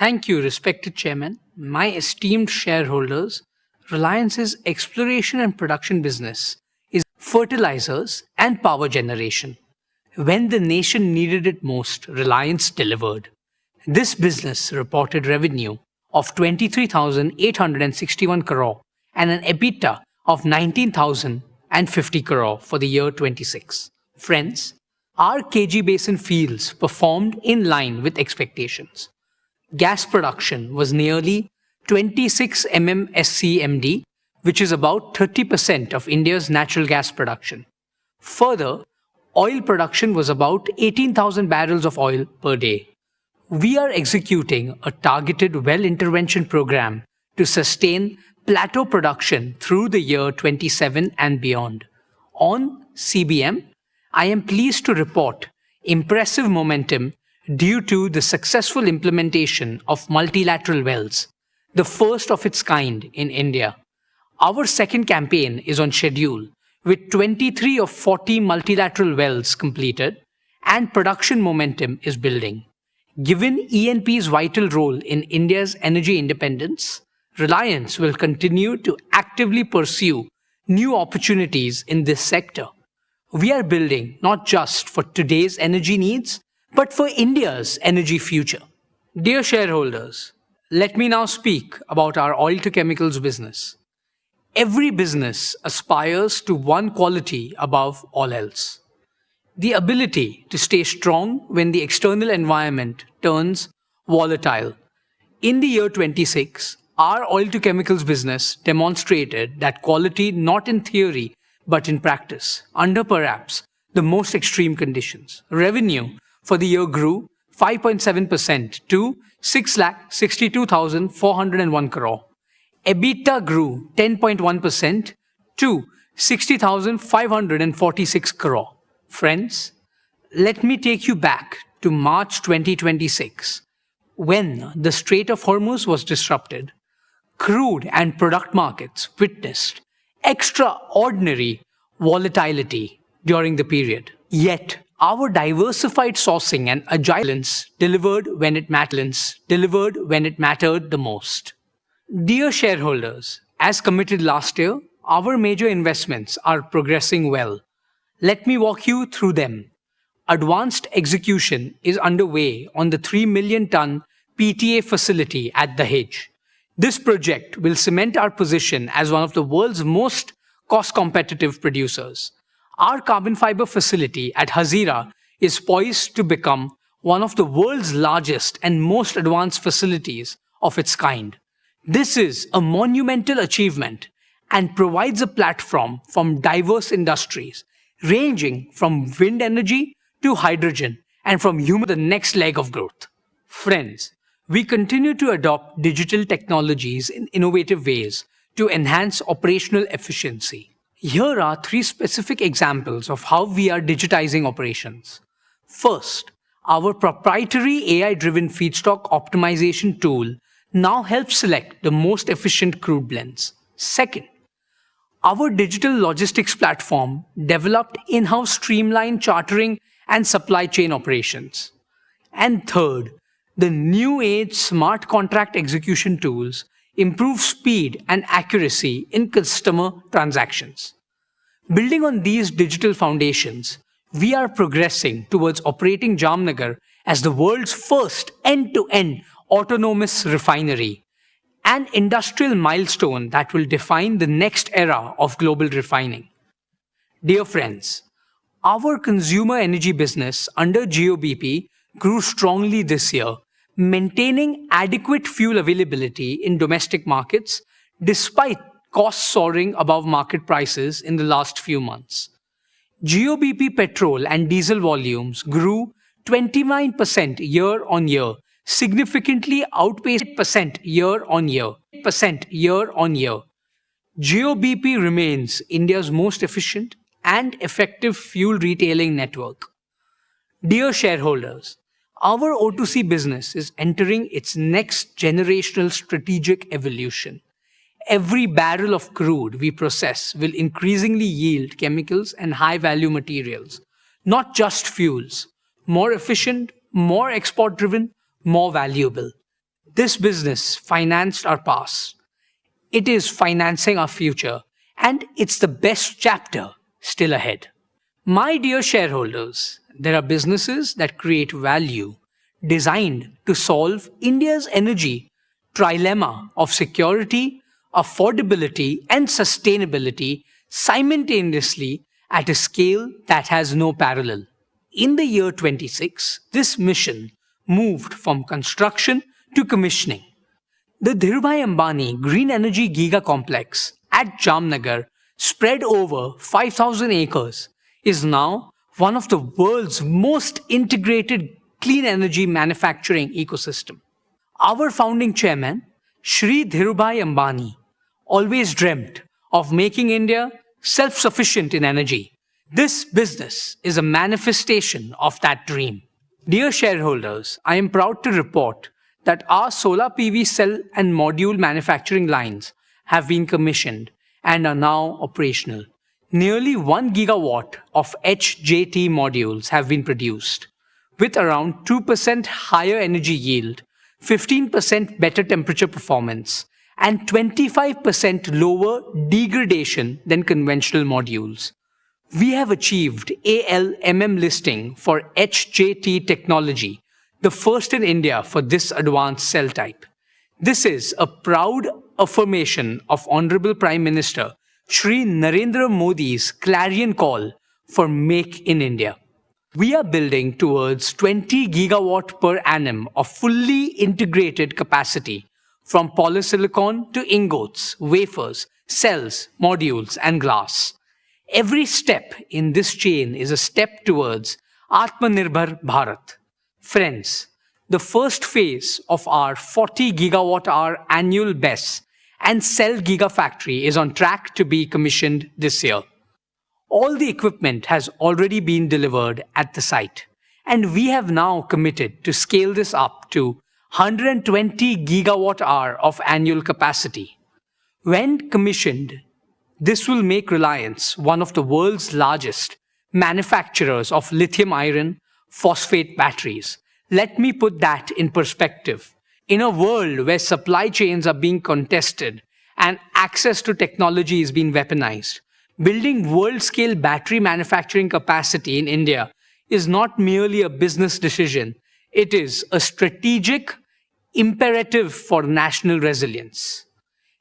Thank you, respected Chairman. My esteemed shareholders, Reliance's exploration and production business is fertilizers and power generation. When the nation needed it most, Reliance delivered. This business reported revenue of 23,861 crore and an EBITDA of 19,050 crore for the year 26. Friends, our KG Basin fields performed in line with expectations. Gas production was nearly 26 MMSCMD, which is about 30% of India's natural gas production. Further, oil production was about 18,000 barrels of oil per day. We are executing a targeted well intervention program to sustain plateau production through the year 27 and beyond. On CBM, I am pleased to report impressive momentum due to the successful implementation of multilateral wells, the first of its kind in India. Our second campaign is on schedule with 23 of 40 multilateral wells completed and production momentum is building. Given ENP's vital role in India's energy independence, Reliance will continue to actively pursue new opportunities in this sector. We are building not just for today's energy needs, but for India's energy future. Dear shareholders, let me now speak about our oil to chemicals business. Every business aspires to one quality above all else: the ability to stay strong when the external environment turns volatile. In the year 26, our oil to chemicals business demonstrated that quality not in theory but in practice, under perhaps the most extreme conditions. Revenue for the year grew 5.7% to 6,62,401 crore. EBITDA grew 10.1% to 60,546 crore. Friends, let me take you back to March 2026, when the Strait of Hormuz was disrupted. Crude and product markets witnessed extraordinary volatility during the period. Yet, our diversified sourcing and agilence delivered when it mattered the most. Dear shareholders, as committed last year, our major investments are progressing well. Let me walk you through them. Advanced execution is underway on the 3 million ton PTA facility at Dahej. This project will cement our position as one of the world's most cost-competitive producers. Our carbon fiber facility at Hazira is poised to become one of the world's largest and most advanced facilities of its kind. This is a monumental achievement and provides a platform from diverse industries, ranging from wind energy to hydrogen and from human the next leg of growth. Friends, we continue to adopt digital technologies in innovative ways to enhance operational efficiency. Here are 3 specific examples of how we are digitizing operations. First, our proprietary AI-driven feedstock optimization tool now helps select the most efficient crude blends. Second, our digital logistics platform developed in-house streamlined chartering and supply chain operations. And third, the new age smart contract execution tools improve speed and accuracy in customer transactions. Building on these digital foundations, we are progressing towards operating Jamnagar as the world's first end-to-end autonomous refinery, an industrial milestone that will define the next era of global refining. Dear friends, our consumer energy business under Jio BP grew strongly this year, maintaining adequate fuel availability in domestic markets despite costs soaring above market prices in the last few months. Jio BP petrol and diesel volumes grew 29% year-on-year, significantly outpaced year-on-year. Jio BP remains India's most efficient and effective fuel retailing network. Dear shareholders, our O2C business is entering its next generational strategic evolution. Every barrel of crude we process will increasingly yield chemicals and high-value materials, not just fuels. More efficient, more export-driven, more valuable. This business financed our past. It is financing our future, and it's the best chapter still ahead. My dear shareholders, there are businesses that create value designed to solve India's energy trilemma of security, affordability, and sustainability simultaneously at a scale that has no parallel. In the year 26, this mission moved from construction to commissioning. The Dhirubhai Ambani Green Energy Giga Complex at Jamnagar, spread over 5,000 acres, is now one of the world's most integrated clean energy manufacturing ecosystem. Our founding chairman, Shri Dhirubhai Ambani, always dreamt of making India self-sufficient in energy. This business is a manifestation of that dream. Dear shareholders, I am proud to report that our solar PV cell and module manufacturing lines have been commissioned and are now operational. Nearly 1 gigawatt of HJT modules have been produced, with around 2% higher energy yield, 15% better temperature performance, and 25% lower degradation than conventional modules. We have achieved ALMM listing for HJT technology, the first in India for this advanced cell type. This is a proud affirmation of Honorable Prime Minister Shri Narendra Modi's clarion call for Make in India. We are building towards 20 gigawatt per annum of fully integrated capacity from polysilicon to ingots, wafers, cells, modules, and glass. Every step in this chain is a step towards Atmanirbhar Bharat. Friends, the first phase of our 40 gigawatt-hour annual BESS and Cell Gigafactory is on track to be commissioned this year. All the equipment has already been delivered at the site, and we have now committed to scale this up to 120 gigawatt-hour of annual capacity. When commissioned, this will make Reliance one of the world's largest manufacturers of lithium iron phosphate batteries. Let me put that in perspective. In a world where supply chains are being contested and access to technology is being weaponized, building world-scale battery manufacturing capacity in India is not merely a business decision. It is a strategic imperative for national resilience.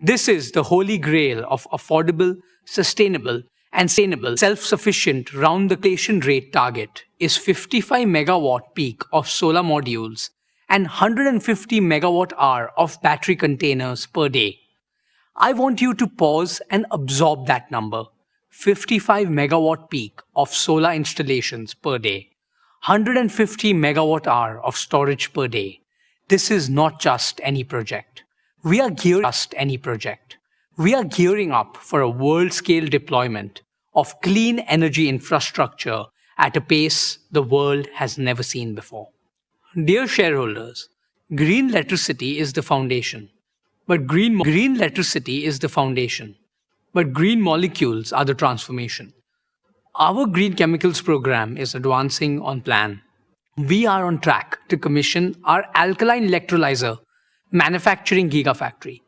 This is the holy grail of affordable, sustainable, and self-sufficient round-the-clock rate target is 55 megawatt peak of solar modules and 150 megawatt hour of battery containers per day. I want you to pause and absorb that number. 55 megawatt peak of solar installations per day, 150 megawatt hour of storage per day. This is not just any project. We are gearing up for a world-scale deployment of clean energy infrastructure at a pace the world has never seen before. Dear shareholders, green electricity is the foundation, but green molecules are the transformation. Our green chemicals program is advancing on plan. We are on track to commission our alkaline electrolyzer manufacturing gigafactory.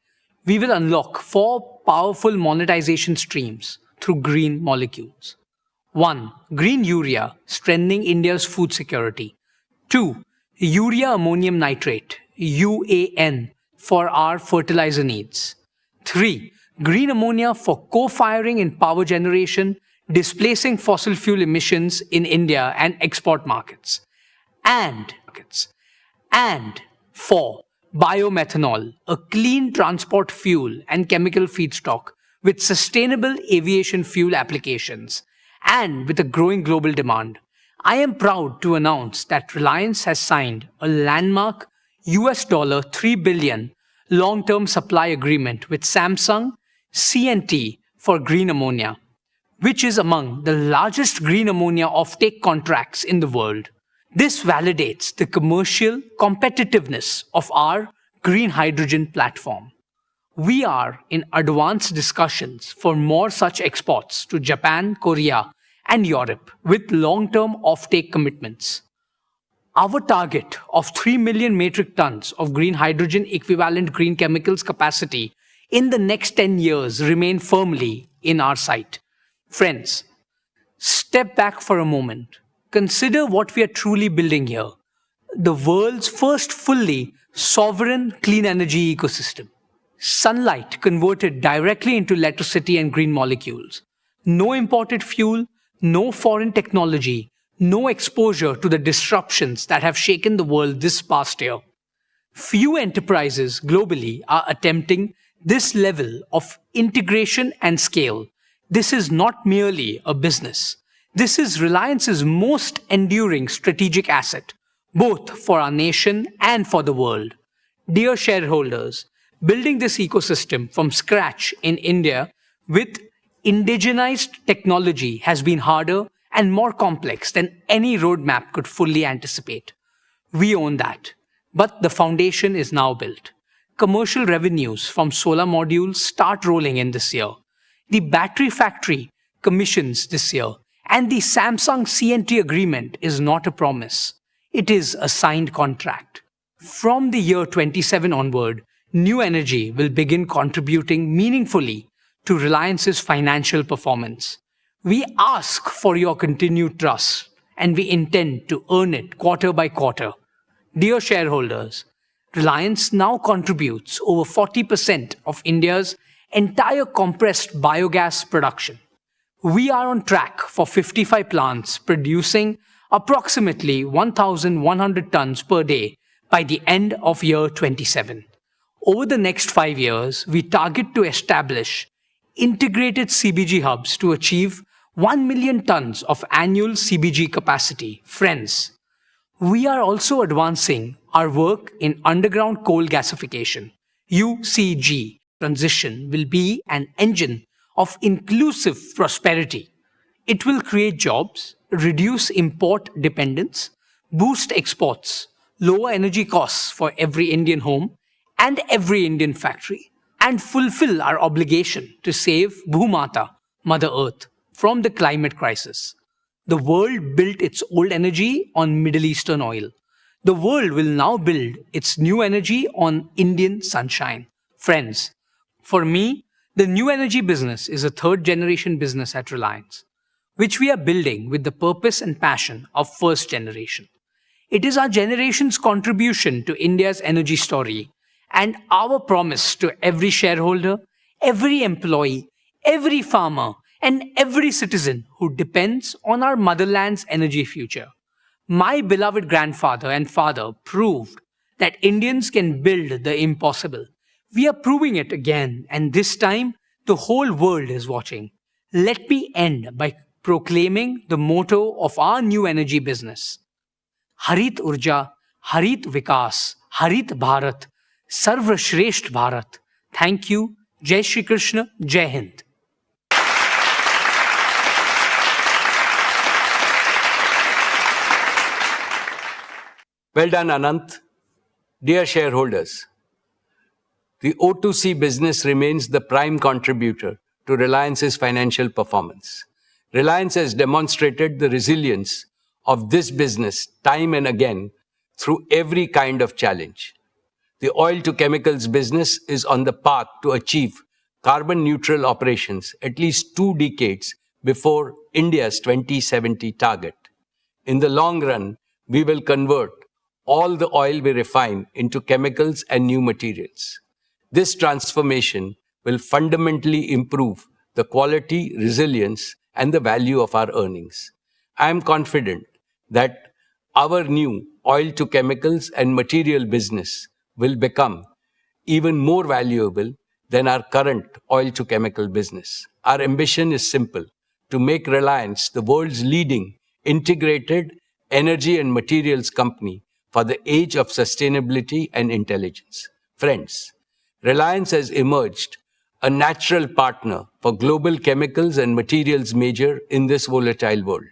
We will unlock 4 powerful monetization streams through green molecules. 1. Green urea, strengthening India's food security. 2. Urea ammonium nitrate, UAN, for our fertilizer needs. 3. Green ammonia for co-firing in power generation, displacing fossil fuel emissions in India and export markets. And 4. Biomethanol, a clean transport fuel and chemical feedstock with sustainable aviation fuel applications and with a growing global demand. I am proud to announce that Reliance has signed a landmark $3 billion long-term supply agreement with Samsung C&T for green ammonia, which is among the largest green ammonia offtake contracts in the world. This validates the commercial competitiveness of our green hydrogen platform. We are in advanced discussions for more such exports to Japan, Korea, and Europe with long-term offtake commitments. Our target of 3 million metric tons of green hydrogen equivalent green chemicals capacity in the next 10 years remain firmly in our sight. Friends, step back for a moment. Consider what we are truly building here. The world's first fully sovereign clean energy ecosystem. Sunlight converted directly into electricity and green molecules. No imported fuel, no foreign technology, no exposure to the disruptions that have shaken the world this past year. Few enterprises globally are attempting this level of integration and scale. This is not merely a business. This is Reliance's most enduring strategic asset, both for our nation and for the world. Dear shareholders, building this ecosystem from scratch in India with indigenized technology has been harder and more complex than any roadmap could fully anticipate. We own that. But the foundation is now built. Commercial revenues from solar modules start rolling in this year. The battery factory commissions this year. And the Samsung CNT agreement is not a promise. It is a signed contract. From the year 27 onward, new energy will begin contributing meaningfully to Reliance's financial performance. We ask for your continued trust, and we intend to earn it quarter by quarter. Dear shareholders, Reliance now contributes over 40% of India's entire compressed biogas production. We are on track for 55 plants producing approximately 1,100 tons per day by the end of year 27. Over the next 5 years, we target to establish integrated CBG hubs to achieve 1 million tons of annual CBG capacity. Friends, we are also advancing our work in underground coal gasification. UCG transition will be an engine of inclusive prosperity. It will create jobs, reduce import dependence, boost exports, lower energy costs for every Indian home and every Indian factory, and fulfill our obligation to save Bhumata, Mother Earth, from the climate crisis. The world built its old energy on Middle Eastern oil. The world will now build its new energy on Indian sunshine. Friends, for me, the new energy business is a third-generation business at Reliance, which we are building with the purpose and passion of first generation. It is our generation's contribution to India's energy story and our promise to every shareholder, every employee, every farmer, and every citizen who depends on our motherland's energy future. My beloved grandfather and father proved that Indians can build the impossible. We are proving it again, and this time the whole world is watching. Let me end by proclaiming the motto of our new energy business. Harit Urja, Harit Vikas, Harit Bharat, Sarva Shresht Bharat. Thank you. Jai Shri Krishna, Jai Hind. Well done, Anant. Dear shareholders, the O2C business remains the prime contributor to Reliance's financial performance. Reliance has demonstrated the resilience of this business time and again through every kind of challenge. The oil to chemicals business is on the path to achieve carbon neutral operations at least 2 decades before India's 2070 target. In the long run, we will convert all the oil we refine into chemicals and new materials. This transformation will fundamentally improve the quality, resilience, and the value of our earnings. I am confident that our new oil to chemicals and material business will become even more valuable than our current oil to chemical business. Our ambition is simple: to make Reliance the world's leading integrated energy and materials company for the age of sustainability and intelligence. Friends, Reliance has emerged a natural partner for global chemicals and materials major in this volatile world.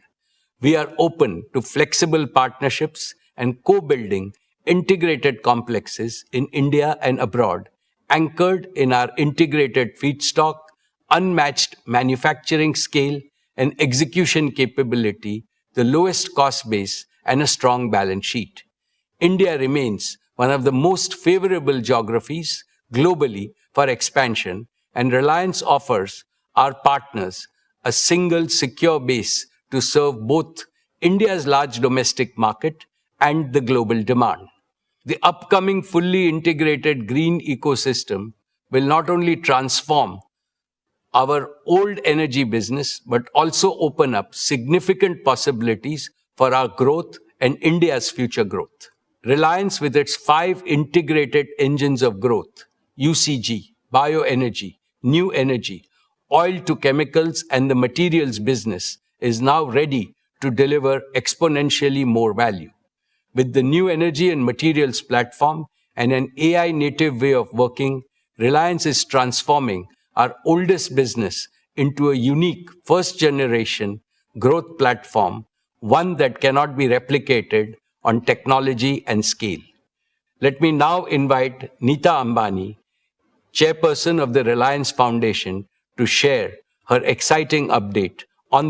We are open to flexible partnerships and co-building integrated complexes in India and abroad, anchored in our integrated feedstock, unmatched manufacturing scale and execution capability, the lowest cost base, and a strong balance sheet. India remains one of the most favorable geographies globally for expansion, and Reliance offers our partners a single secure base to serve both India's large domestic market and the global demand. The upcoming fully integrated green ecosystem will not only transform our old energy business, but also open up significant possibilities for our growth and India's future growth. Reliance, with its 5 integrated engines of growth, UCG, bioenergy, new energy, oil to chemicals, and the materials business, is now ready to deliver exponentially more value. With the new energy and materials platform and an AI native way of working, Reliance is transforming our oldest business into a unique first generation growth platform, one that cannot be replicated on technology and scale. Let me now invite Neeta Ambani, chairperson of the Reliance Foundation, to share her exciting update